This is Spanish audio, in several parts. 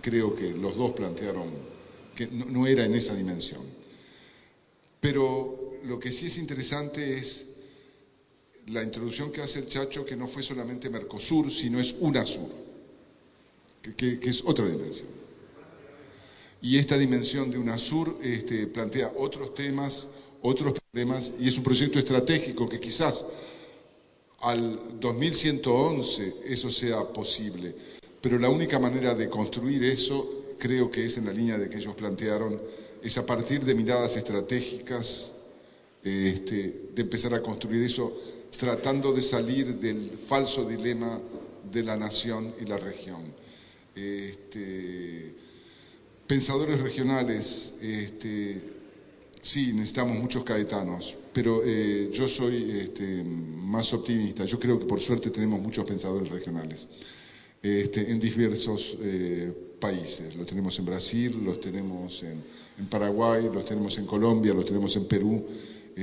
creo que los dos plantearon que no era en esa dimensión. Pero lo que sí es interesante es la introducción que hace el Chacho, que no fue solamente Mercosur, sino es UNASUR, que es otra dimensión. Y esta dimensión de UNASUR plantea otros temas, otros problemas, y es un proyecto estratégico que quizás al 2111 eso sea posible, pero la única manera de construir eso, creo que es en la línea de que ellos plantearon, es a partir de miradas estratégicas, de empezar a construir eso, tratando de salir del falso dilema de la nación y la región. Pensadores regionales, sí, necesitamos muchos caetanos, pero yo soy más optimista. Yo creo que por suerte tenemos muchos pensadores regionales en diversos países. Los tenemos en Brasil, los tenemos en Paraguay, los tenemos en Colombia, los tenemos en Perú.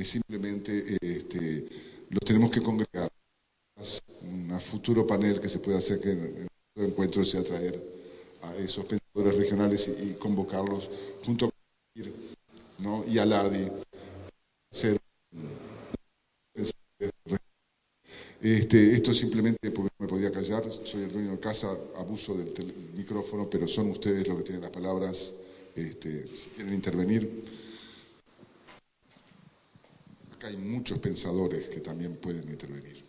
Simplemente los tenemos que congregar. Un futuro panel que se pueda hacer que en el encuentro sea traer a esos pensadores regionales y convocarlos junto con ¿no? y a LADI. Esto simplemente porque no me podía callar, soy el dueño de casa, abuso del micrófono, pero son ustedes los que tienen las palabras, si quieren intervenir. Acá hay muchos pensadores que también pueden intervenir.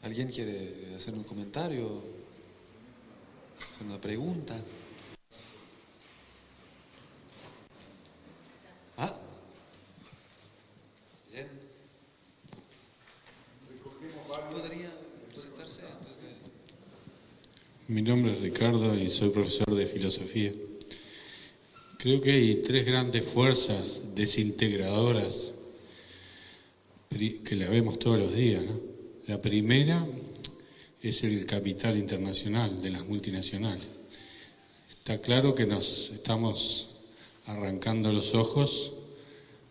¿Alguien quiere hacer un comentario? ¿Hacer una pregunta? Ah, bien. ¿Podría presentarse antes de...? Mi nombre es Ricardo y soy profesor de filosofía. Creo que hay tres grandes fuerzas desintegradoras que la vemos todos los días, ¿no? La primera es el capital internacional de las multinacionales. Está claro que nos estamos arrancando los ojos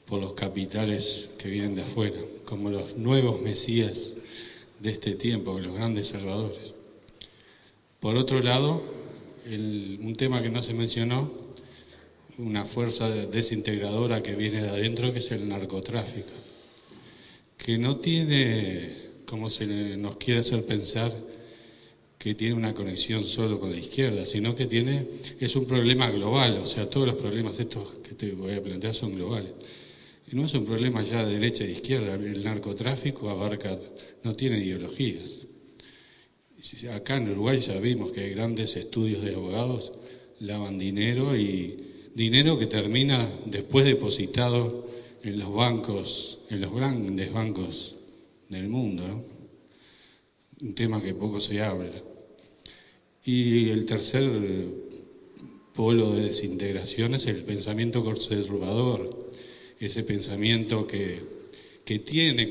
por los capitales que vienen de afuera, como los nuevos mesías de este tiempo, los grandes salvadores. Por otro lado, un tema que no se mencionó, una fuerza desintegradora que viene de adentro, que es el narcotráfico, que no tiene, como se nos quiere hacer pensar, que tiene una conexión solo con la izquierda, sino que es un problema global. O sea, todos los problemas estos que te voy a plantear son globales. Y no es un problema ya de derecha e izquierda. El narcotráfico no tiene ideologías. Acá en Uruguay ya vimos que hay grandes estudios de abogados, lavan dinero, y dinero que termina después depositado en los bancos, en los grandes bancos del mundo, ¿no? Un tema que poco se habla. Y el tercer polo de desintegración es el pensamiento conservador, ese pensamiento que tiene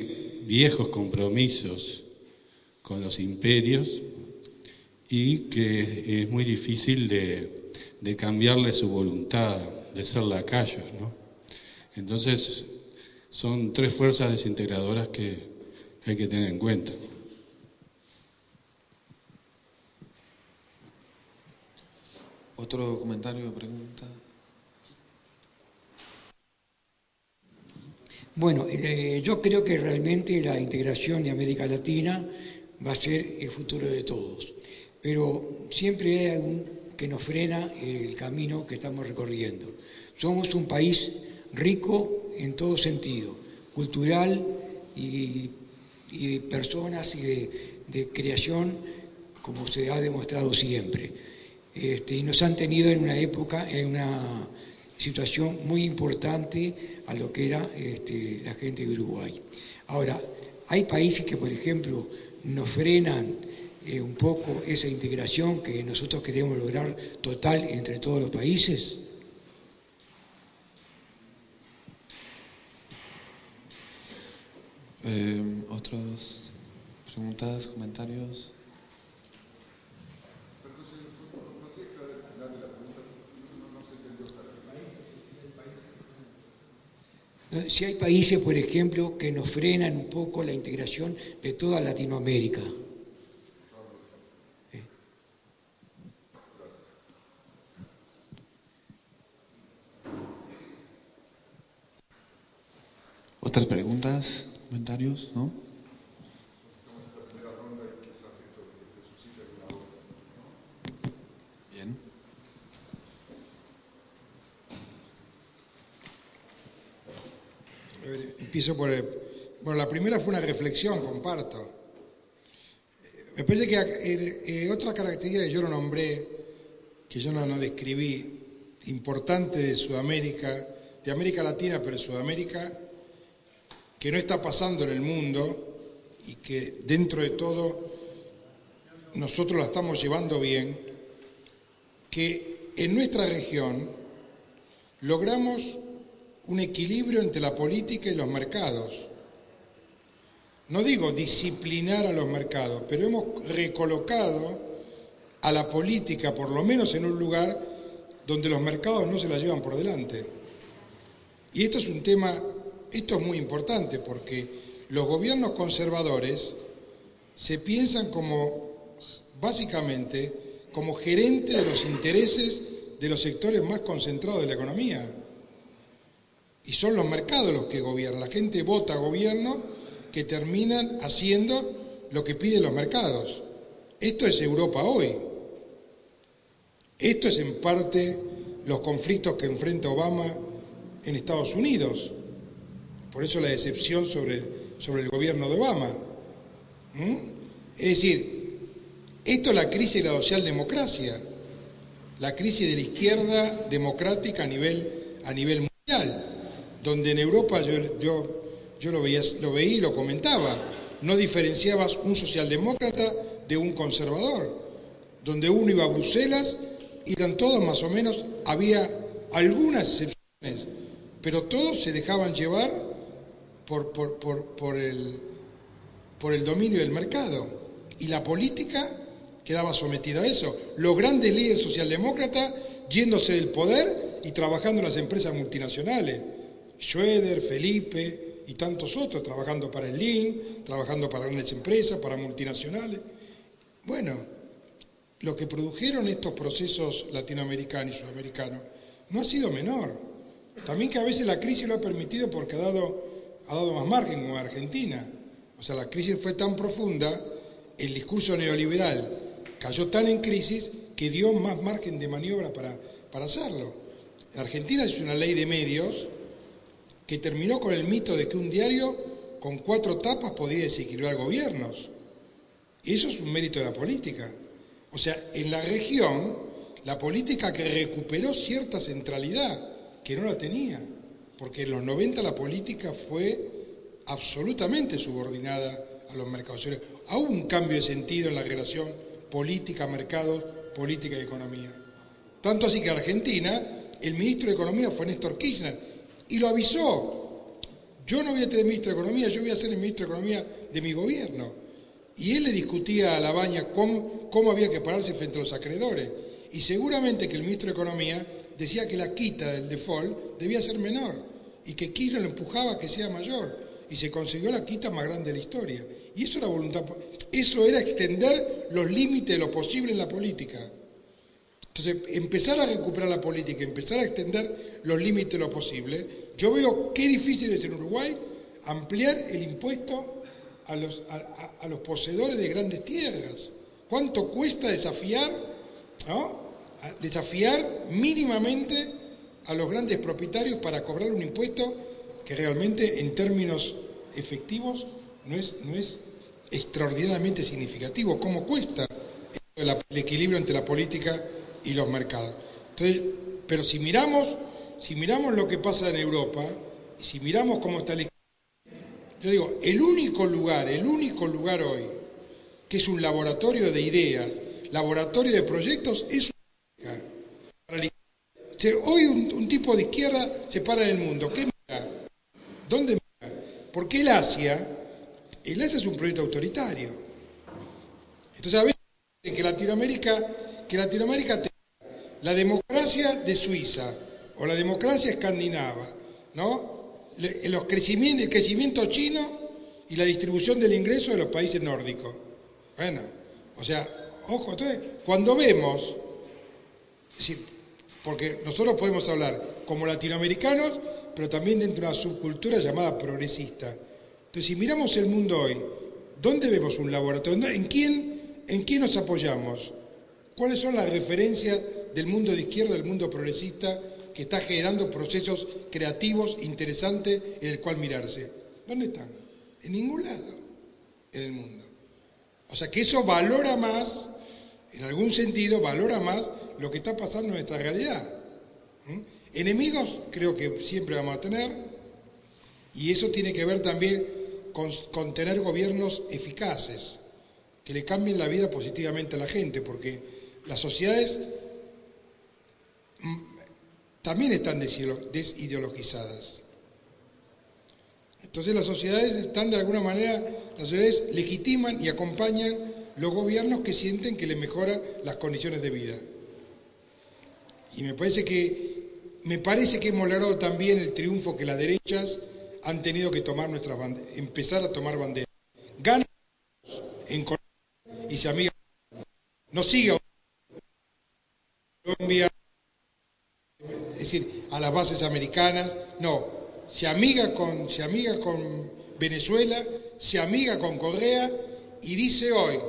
viejos compromisos con los imperios y que es muy difícil de cambiarle su voluntad, de ser lacayos, ¿no? Entonces, son tres fuerzas desintegradoras que hay que tener en cuenta. ¿Otro comentario o pregunta? Bueno, yo creo que realmente la integración de América Latina va a ser el futuro de todos, pero siempre hay algún que nos frena el camino que estamos recorriendo. Somos un país rico en todo sentido, cultural y de personas y de creación, como se ha demostrado siempre. Y nos han tenido en una época, en una situación muy importante a lo que era la gente de Uruguay. Ahora, hay países que, por ejemplo, nos frenan un poco esa integración que nosotros queremos lograr total entre todos los países. ¿Otras preguntas, comentarios? Si hay países, por ejemplo, que nos frenan un poco la integración de toda Latinoamérica. ¿Otras preguntas, comentarios? ¿No? Bien. Empiezo por bueno, la primera fue una reflexión, comparto. Me parece que otra característica que yo no nombré, que yo no describí, importante de Sudamérica, de América Latina, pero de Sudamérica, que no está pasando en el mundo y que dentro de todo nosotros la estamos llevando bien, que en nuestra región logramos un equilibrio entre la política y los mercados. No digo disciplinar a los mercados, pero hemos recolocado a la política, por lo menos en un lugar donde los mercados no se la llevan por delante. Y esto es un tema, esto es muy importante, porque los gobiernos conservadores se piensan como, básicamente, como gerentes de los intereses de los sectores más concentrados de la economía. Y son los mercados los que gobiernan. La gente vota a gobiernos que terminan haciendo lo que piden los mercados. Esto es Europa hoy. Esto es en parte los conflictos que enfrenta Obama en Estados Unidos. Por eso la decepción sobre el gobierno de Obama. Es decir, esto es la crisis de la socialdemocracia, la crisis de la izquierda democrática a nivel mundial, donde en Europa yo lo veía y lo comentaba, no diferenciabas un socialdemócrata de un conservador, donde uno iba a Bruselas y eran todos más o menos, había algunas excepciones, pero todos se dejaban llevar por el dominio del mercado, y la política quedaba sometida a eso. Los grandes líderes socialdemócratas yéndose del poder y trabajando en las empresas multinacionales, Schroeder, Felipe y tantos otros, trabajando para el Lean, trabajando para grandes empresas, para multinacionales. Bueno, lo que produjeron estos procesos latinoamericanos y sudamericanos no ha sido menor. También que a veces la crisis lo ha permitido porque ha dado más margen, como Argentina. O sea, la crisis fue tan profunda, el discurso neoliberal cayó tan en crisis que dio más margen de maniobra para hacerlo. En Argentina es una ley de medios que terminó con el mito de que un diario con 4 tapas podía desequilibrar gobiernos. Y eso es un mérito de la política. O sea, en la región, la política que recuperó cierta centralidad, que no la tenía, porque en los 90 la política fue absolutamente subordinada a los mercados. Hubo un cambio de sentido en la relación política-mercados, política y economía. Tanto así que en Argentina, el ministro de Economía fue Néstor Kirchner, y lo avisó. Yo no voy a tener ministro de Economía, yo voy a ser el ministro de Economía de mi gobierno. Y él le discutía a Labaña cómo había que pararse frente a los acreedores. Y seguramente que el ministro de Economía decía que la quita del default debía ser menor y que Kirchner lo empujaba a que sea mayor. Y se consiguió la quita más grande de la historia. Y eso era voluntad, eso era extender los límites de lo posible en la política. Entonces, empezar a recuperar la política, empezar a extender los límites de lo posible, yo veo qué difícil es en Uruguay ampliar el impuesto a los poseedores de grandes tierras. ¿Cuánto cuesta desafiar, ¿no? Desafiar mínimamente a los grandes propietarios para cobrar un impuesto que realmente en términos efectivos no es extraordinariamente significativo? ¿Cómo cuesta el equilibrio entre la política y los mercados? Entonces, pero si miramos lo que pasa en Europa, si miramos cómo está el, yo digo, el único lugar hoy que es un laboratorio de ideas, laboratorio de proyectos, es hoy un tipo de izquierda se para en el mundo. ¿Qué mira? ¿Dónde mira? Porque el Asia es un proyecto autoritario. Entonces a veces que Latinoamérica tenga la democracia de Suiza o la democracia escandinava, ¿no? El crecimiento chino y la distribución del ingreso de los países nórdicos. Bueno, o sea, ojo, entonces, cuando vemos, es decir, porque nosotros podemos hablar como latinoamericanos, pero también dentro de una subcultura llamada progresista. Entonces, si miramos el mundo hoy, ¿dónde vemos un laboratorio? ¿En quién nos apoyamos? ¿Cuáles son las referencias del mundo de izquierda, del mundo progresista, que está generando procesos creativos, interesantes, en el cual mirarse? ¿Dónde están? En ningún lado en el mundo. O sea que eso valora más, en algún sentido, valora más lo que está pasando en nuestra realidad. Enemigos creo que siempre vamos a tener, y eso tiene que ver también con tener gobiernos eficaces, que le cambien la vida positivamente a la gente, porque las sociedades también están desideologizadas. Entonces las sociedades están de alguna manera, las sociedades legitiman y acompañan los gobiernos que sienten que les mejora las condiciones de vida. Y me parece que hemos logrado también el triunfo que las derechas han tenido que tomar nuestras banderas, empezar a tomar banderas. Ganan en Colombia y se amiga, no siga Colombia, es decir, a las bases americanas, no, se amiga con Venezuela, se amiga con Correa y dice hoy,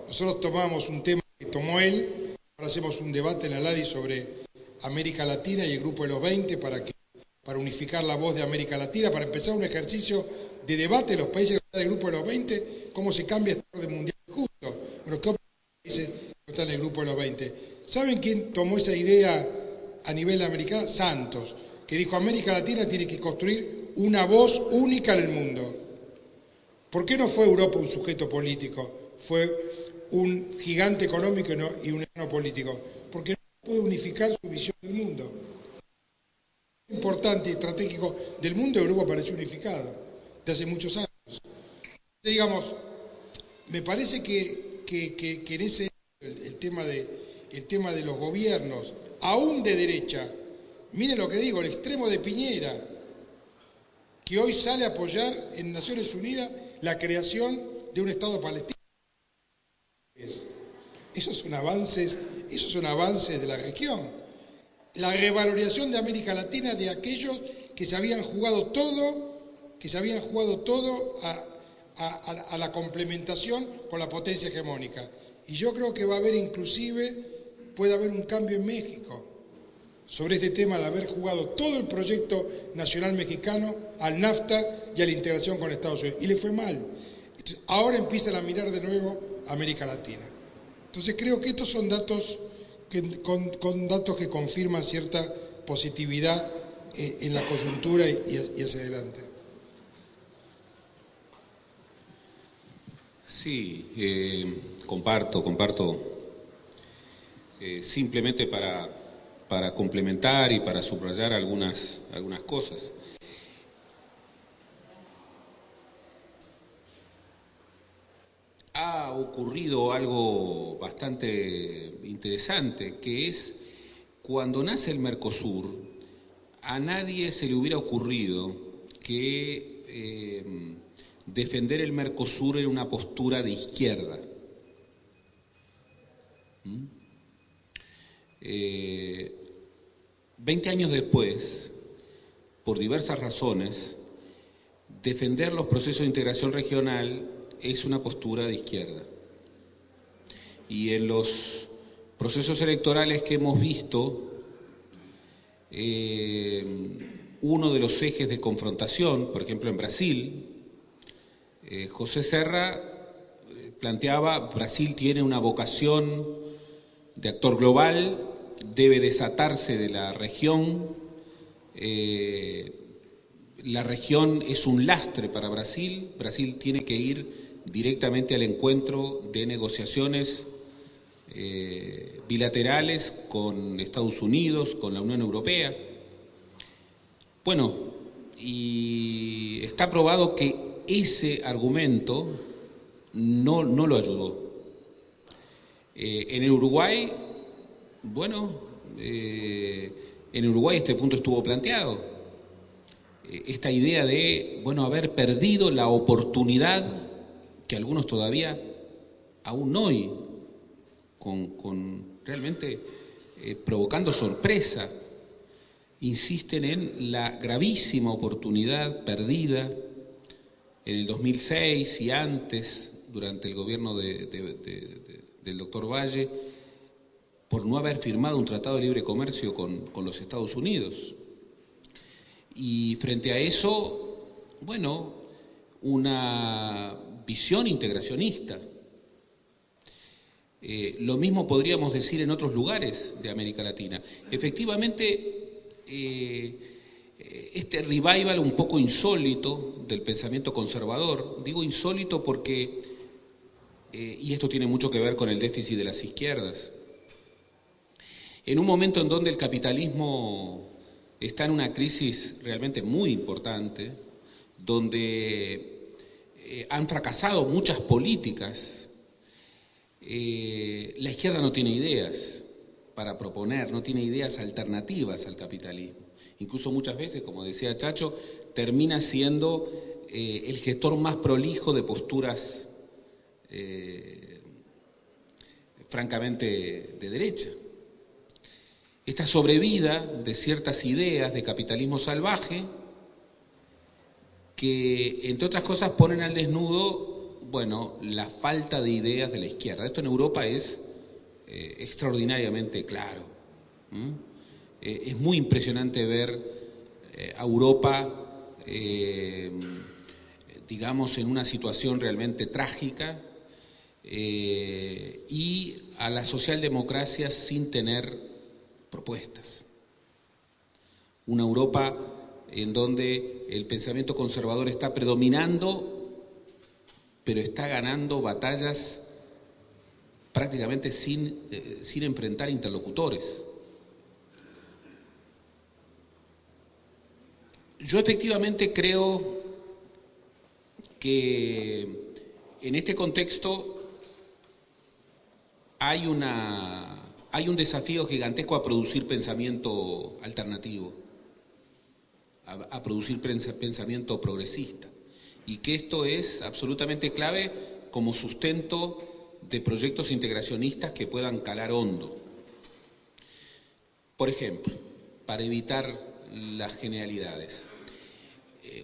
nosotros tomamos un tema que tomó él, ahora hacemos un debate en la LADI sobre América Latina y el Grupo de los 20 para unificar la voz de América Latina, para empezar un ejercicio de debate en los países que están en el Grupo de los 20, cómo se cambia este orden mundial justo. Bueno, ¿qué opinan los países que están en el Grupo de los 20? ¿Saben quién tomó esa idea a nivel americano? Santos, que dijo América Latina tiene que construir una voz única en el mundo. ¿Por qué no fue Europa un sujeto político? Fue un gigante económico y un enano político. Porque no puede unificar su visión del mundo. Importante y estratégico del mundo, Europa pareció unificada de hace muchos años. Digamos, me parece que en ese el tema de los gobiernos, aún de derecha, miren lo que digo, el extremo de Piñera, que hoy sale a apoyar en Naciones Unidas la creación de un Estado palestino. Esos son avances de la región. La revalorización de América Latina de aquellos que se habían jugado todo a la complementación con la potencia hegemónica. Y yo creo que va a haber puede haber un cambio en México sobre este tema de haber jugado todo el proyecto nacional mexicano al NAFTA y a la integración con Estados Unidos. Y le fue mal. Entonces, ahora empiezan a mirar de nuevo a América Latina. Entonces creo que estos son datos con datos que confirman cierta positividad en la coyuntura y hacia adelante. Sí, comparto. Simplemente para complementar y para subrayar algunas cosas. Ha ocurrido algo bastante interesante, que es cuando nace el Mercosur, a nadie se le hubiera ocurrido que defender el Mercosur era una postura de izquierda. 20 años después, por diversas razones, defender los procesos de integración regional es una postura de izquierda. Y en los procesos electorales que hemos visto, uno de los ejes de confrontación, por ejemplo en Brasil, José Serra planteaba, Brasil tiene una vocación de actor global, debe desatarse de la región es un lastre para Brasil, Brasil tiene que ir directamente al encuentro de negociaciones bilaterales con Estados Unidos, con la Unión Europea. Bueno, y está probado que ese argumento no lo ayudó. En el Uruguay, en Uruguay este punto estuvo planteado. Esta idea de, haber perdido la oportunidad que algunos todavía, aún hoy, con realmente provocando sorpresa, insisten en la gravísima oportunidad perdida en el 2006 y antes, durante el gobierno del doctor Valle, por no haber firmado un tratado de libre comercio con los Estados Unidos. Y frente a eso, bueno, una visión integracionista. Lo mismo podríamos decir en otros lugares de América Latina. Efectivamente, este revival un poco insólito del pensamiento conservador, digo insólito porque, y esto tiene mucho que ver con el déficit de las izquierdas, en un momento en donde el capitalismo está en una crisis realmente muy importante, donde han fracasado muchas políticas, la izquierda no tiene ideas para proponer, no tiene ideas alternativas al capitalismo. Incluso muchas veces, como decía Chacho, termina siendo el gestor más prolijo de posturas francamente de derecha. Esta sobrevida de ciertas ideas de capitalismo salvaje que, entre otras cosas, ponen al desnudo, bueno, la falta de ideas de la izquierda. Esto en Europa es extraordinariamente claro. Es muy impresionante ver a Europa, digamos, en una situación realmente trágica y a la socialdemocracia sin tener propuestas. Una Europa en donde el pensamiento conservador está predominando, pero está ganando batallas prácticamente sin enfrentar interlocutores. Yo efectivamente creo que en este contexto hay un desafío gigantesco a producir pensamiento alternativo, a producir pensamiento progresista, y que esto es absolutamente clave como sustento de proyectos integracionistas que puedan calar hondo. Por ejemplo, para evitar las generalidades,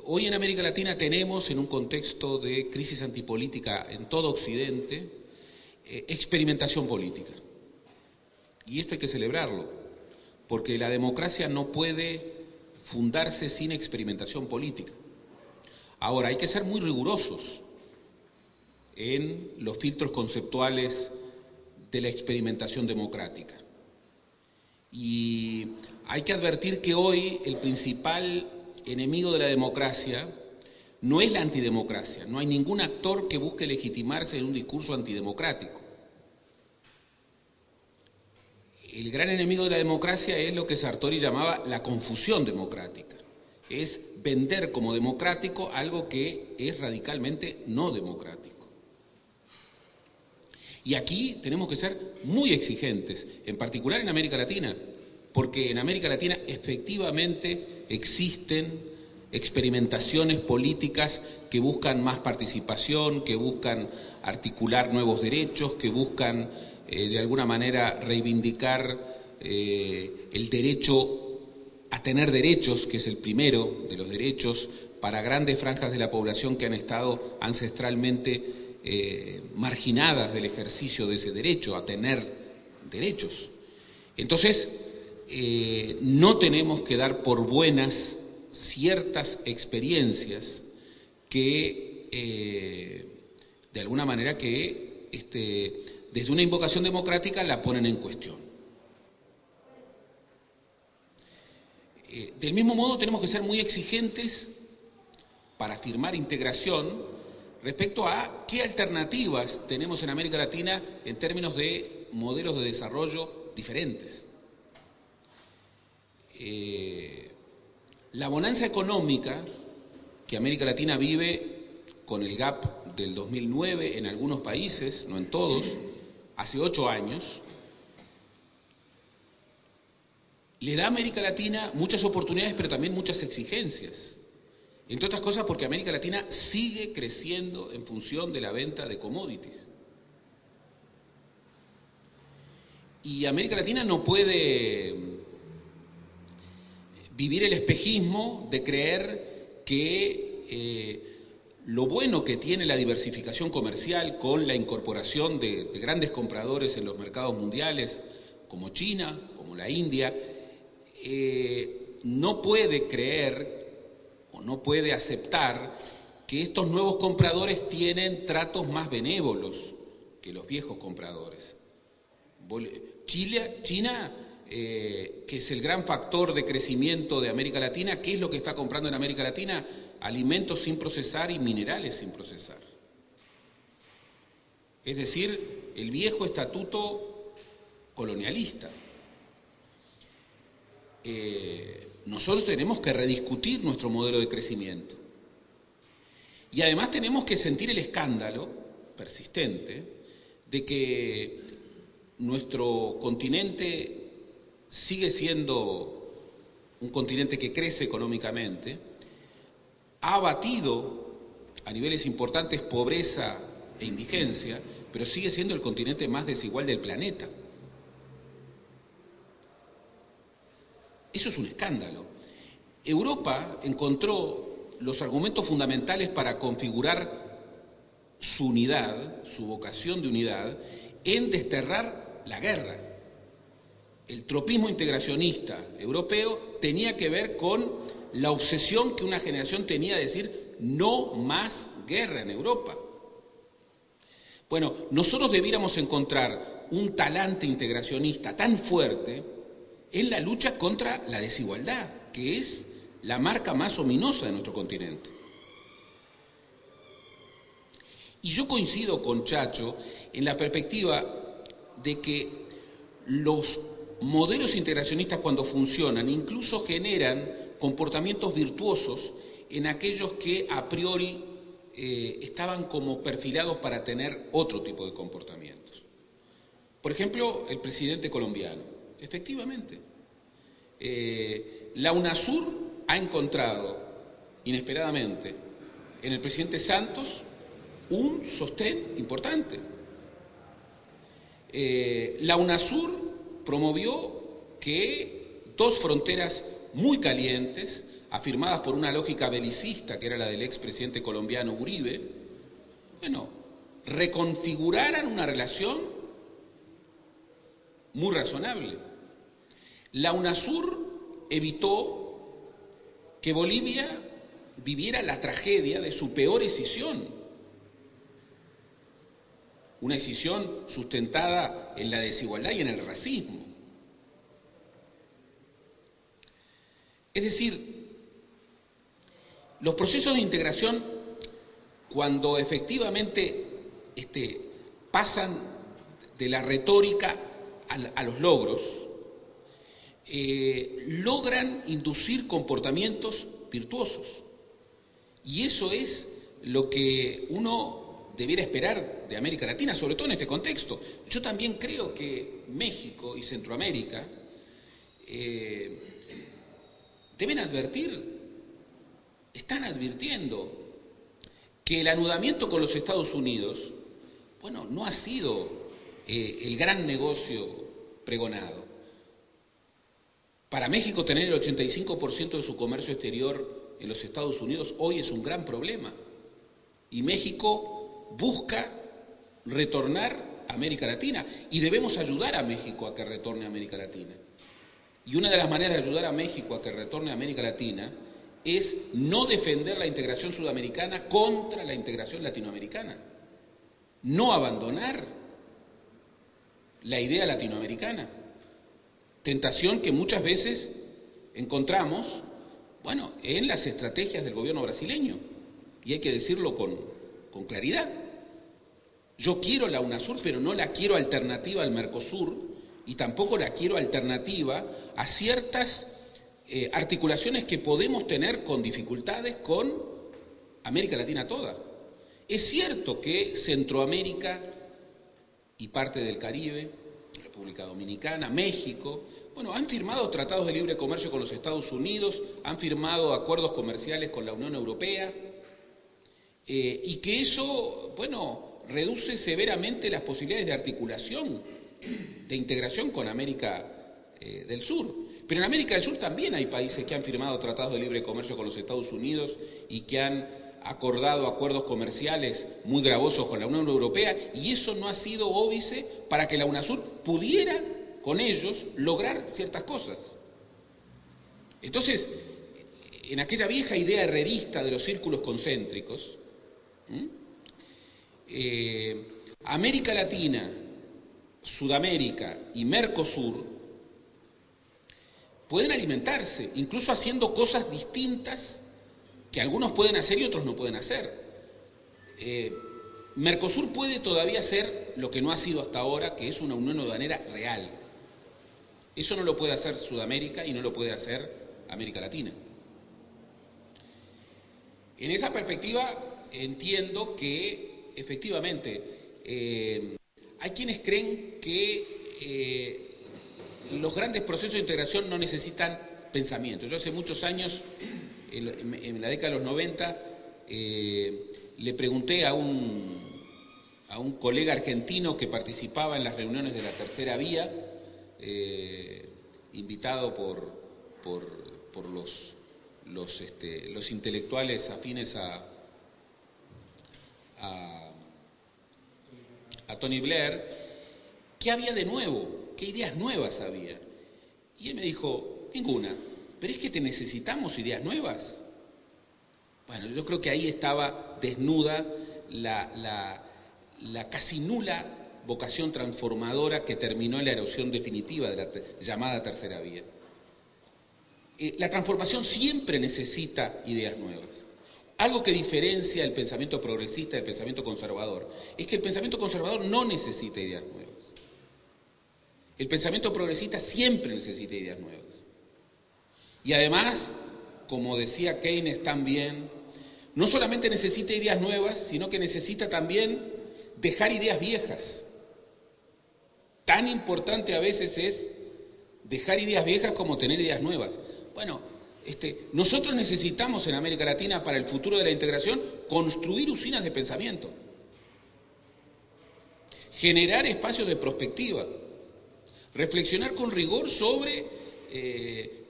hoy en América Latina tenemos, en un contexto de crisis antipolítica en todo Occidente, experimentación política. Y esto hay que celebrarlo, porque la democracia no puede fundarse sin experimentación política. Ahora, hay que ser muy rigurosos en los filtros conceptuales de la experimentación democrática. Y hay que advertir que hoy el principal enemigo de la democracia no es la antidemocracia. No hay ningún actor que busque legitimarse en un discurso antidemocrático. El gran enemigo de la democracia es lo que Sartori llamaba la confusión democrática. Es vender como democrático algo que es radicalmente no democrático. Y aquí tenemos que ser muy exigentes, en particular en América Latina, porque en América Latina efectivamente existen experimentaciones políticas que buscan más participación, que buscan articular nuevos derechos, que buscan de alguna manera reivindicar el derecho a tener derechos, que es el primero de los derechos, para grandes franjas de la población que han estado ancestralmente marginadas del ejercicio de ese derecho, a tener derechos. Entonces, no tenemos que dar por buenas ciertas experiencias que, de alguna manera, que desde una invocación democrática la ponen en cuestión. Del mismo modo, tenemos que ser muy exigentes para afirmar integración respecto a qué alternativas tenemos en América Latina en términos de modelos de desarrollo diferentes. La bonanza económica que América Latina vive con el gap del 2009 en algunos países, no en todos, hace 8 años, le da a América Latina muchas oportunidades, pero también muchas exigencias. Entre otras cosas porque América Latina sigue creciendo en función de la venta de commodities. Y América Latina no puede vivir el espejismo de creer que lo bueno que tiene la diversificación comercial con la incorporación de grandes compradores en los mercados mundiales, como China, como la India, no puede creer o no puede aceptar que estos nuevos compradores tienen tratos más benévolos que los viejos compradores. China, que es el gran factor de crecimiento de América Latina, ¿qué es lo que está comprando en América Latina? Alimentos sin procesar y minerales sin procesar. Es decir, el viejo estatuto colonialista. Nosotros tenemos que rediscutir nuestro modelo de crecimiento. Y además tenemos que sentir el escándalo persistente de que nuestro continente sigue siendo un continente que crece económicamente, ha abatido a niveles importantes pobreza e indigencia, pero sigue siendo el continente más desigual del planeta. Eso es un escándalo. Europa encontró los argumentos fundamentales para configurar su unidad, su vocación de unidad, en desterrar la guerra. El tropismo integracionista europeo tenía que ver con la obsesión que una generación tenía de decir no más guerra en Europa. Bueno, nosotros debiéramos encontrar un talante integracionista tan fuerte en la lucha contra la desigualdad, que es la marca más ominosa de nuestro continente. Y yo coincido con Chacho en la perspectiva de que los modelos integracionistas, cuando funcionan, incluso generan comportamientos virtuosos en aquellos que a priori estaban como perfilados para tener otro tipo de comportamientos. Por ejemplo, el presidente colombiano. Efectivamente, la UNASUR ha encontrado inesperadamente en el presidente Santos un sostén importante. La UNASUR promovió que dos fronteras muy calientes, afirmadas por una lógica belicista, que era la del expresidente colombiano Uribe, reconfiguraran una relación muy razonable. La UNASUR evitó que Bolivia viviera la tragedia de su peor escisión, una escisión sustentada en la desigualdad y en el racismo. Es decir, los procesos de integración, cuando efectivamente pasan de la retórica a los logros, logran inducir comportamientos virtuosos. Y eso es lo que uno debiera esperar de América Latina, sobre todo en este contexto. Yo también creo que México y Centroamérica deben están advirtiendo que el anudamiento con los Estados Unidos, no ha sido el gran negocio pregonado. Para México tener el 85% de su comercio exterior en los Estados Unidos hoy es un gran problema. Y México busca retornar a América Latina y debemos ayudar a México a que retorne a América Latina. Y una de las maneras de ayudar a México a que retorne a América Latina es no defender la integración sudamericana contra la integración latinoamericana. No abandonar la idea latinoamericana. Tentación que muchas veces encontramos, en las estrategias del gobierno brasileño. Y hay que decirlo con claridad. Yo quiero la UNASUR, pero no la quiero alternativa al Mercosur y tampoco la quiero alternativa a ciertas articulaciones que podemos tener con dificultades con América Latina toda. Es cierto que Centroamérica y parte del Caribe, República Dominicana, México, han firmado tratados de libre comercio con los Estados Unidos, han firmado acuerdos comerciales con la Unión Europea, y que eso, reduce severamente las posibilidades de articulación, de integración con América del Sur. Pero en América del Sur también hay países que han firmado tratados de libre comercio con los Estados Unidos y que han acordado acuerdos comerciales muy gravosos con la Unión Europea, y eso no ha sido óbice para que la UNASUR pudiera con ellos lograr ciertas cosas. Entonces, en aquella vieja idea herrerista de los círculos concéntricos, América Latina, Sudamérica y Mercosur pueden alimentarse, incluso haciendo cosas distintas que algunos pueden hacer y otros no pueden hacer. Mercosur puede todavía ser lo que no ha sido hasta ahora, que es una unión aduanera real. Eso no lo puede hacer Sudamérica y no lo puede hacer América Latina. En esa perspectiva entiendo que efectivamente hay quienes creen que los grandes procesos de integración no necesitan pensamiento. Yo hace muchos años, en la década de los 90, le pregunté a un colega argentino que participaba en las reuniones de la Tercera Vía, invitado por los intelectuales afines a Tony Blair, ¿qué había de nuevo? ¿Qué ideas nuevas había? Y él me dijo, ninguna. ¿Pero es que necesitamos ideas nuevas? Bueno, yo creo que ahí estaba desnuda la casi nula vocación transformadora que terminó en la erosión definitiva de la llamada Tercera Vía. La transformación siempre necesita ideas nuevas. Algo que diferencia el pensamiento progresista del pensamiento conservador es que el pensamiento conservador no necesita ideas nuevas. El pensamiento progresista siempre necesita ideas nuevas. Y además, como decía Keynes también, no solamente necesita ideas nuevas, sino que necesita también dejar ideas viejas. Tan importante a veces es dejar ideas viejas como tener ideas nuevas. Bueno, nosotros necesitamos en América Latina, para el futuro de la integración, construir usinas de pensamiento, generar espacios de prospectiva, reflexionar con rigor sobre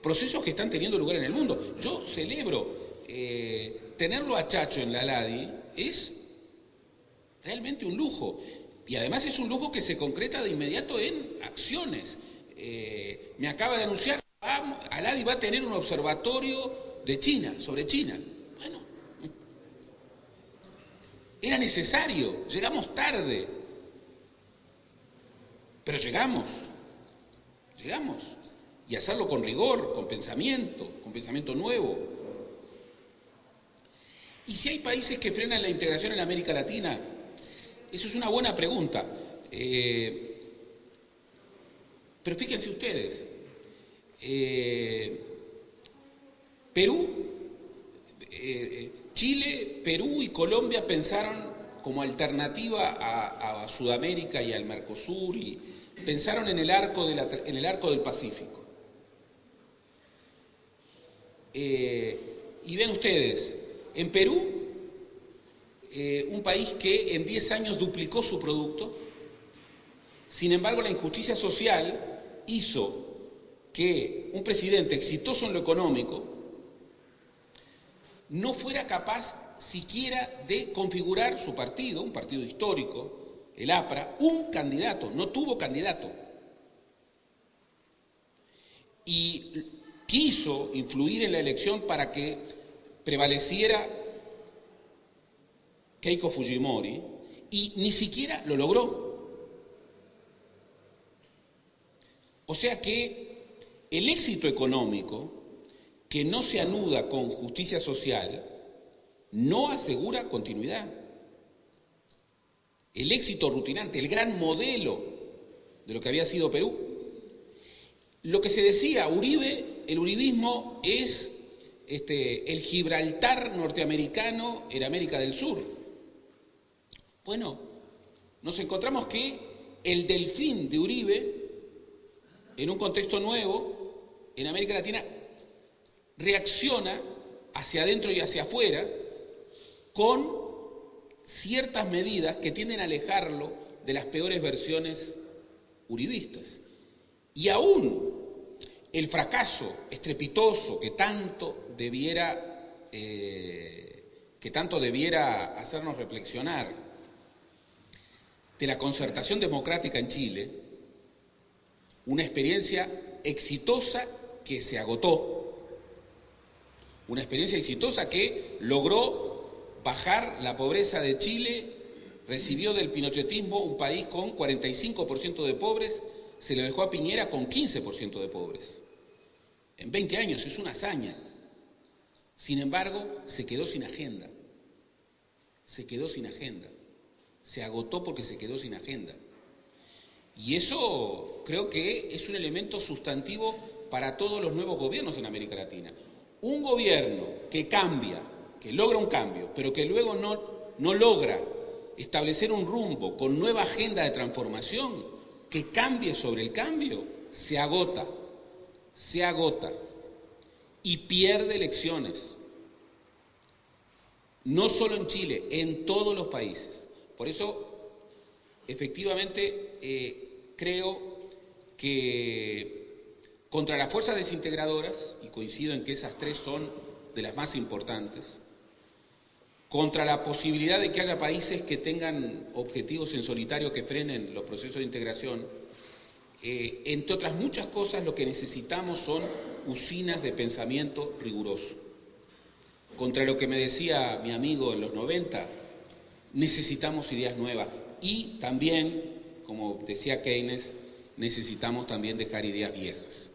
procesos que están teniendo lugar en el mundo. Yo celebro tenerlo a Chacho en la LADI, es realmente un lujo, y además es un lujo que se concreta de inmediato en acciones. Me acaba de anunciar, LADI va a tener un observatorio de China, sobre China. Bueno, era necesario, llegamos tarde, pero llegamos, y hacerlo con rigor, con pensamiento nuevo. ¿Y si hay países que frenan la integración en América Latina? Eso es una buena pregunta. Pero fíjense ustedes, Chile, Perú y Colombia pensaron como alternativa a Sudamérica y al Mercosur, y pensaron en el arco del Pacífico. Y ven ustedes, en Perú, un país que en 10 años duplicó su producto, sin embargo la injusticia social hizo que un presidente exitoso en lo económico no fuera capaz siquiera de configurar su partido, un partido histórico, el APRA, un candidato, no tuvo candidato. Y quiso influir en la elección para que prevaleciera Keiko Fujimori, y ni siquiera lo logró. O sea que el éxito económico, que no se anuda con justicia social, no asegura continuidad. El éxito rutinante, el gran modelo de lo que había sido Perú. Lo que se decía, el uribismo es el Gibraltar norteamericano en América del Sur. Bueno, nos encontramos que el delfín de Uribe, en un contexto nuevo, en América Latina, reacciona hacia adentro y hacia afuera con ciertas medidas que tienden a alejarlo de las peores versiones uribistas. Y aún el fracaso estrepitoso que tanto debiera hacernos reflexionar de la concertación democrática en Chile, una experiencia exitosa que se agotó, una experiencia exitosa que logró bajar la pobreza de Chile, recibió del pinochetismo un país con 45% de pobres, se lo dejó a Piñera con 15% de pobres. En 20 años es una hazaña. Sin embargo, se quedó sin agenda. Se quedó sin agenda. Se agotó porque se quedó sin agenda. Y eso creo que es un elemento sustantivo para todos los nuevos gobiernos en América Latina. Un gobierno que cambia, que logra un cambio, pero que luego no logra establecer un rumbo con nueva agenda de transformación, que cambie sobre el cambio, se agota y pierde elecciones. No solo en Chile, en todos los países. Por eso, efectivamente, creo que contra las fuerzas desintegradoras, y coincido en que esas tres son de las más importantes, contra la posibilidad de que haya países que tengan objetivos en solitario que frenen los procesos de integración, entre otras muchas cosas lo que necesitamos son usinas de pensamiento riguroso. Contra lo que me decía mi amigo en los 90, necesitamos ideas nuevas y también, como decía Keynes, necesitamos también dejar ideas viejas.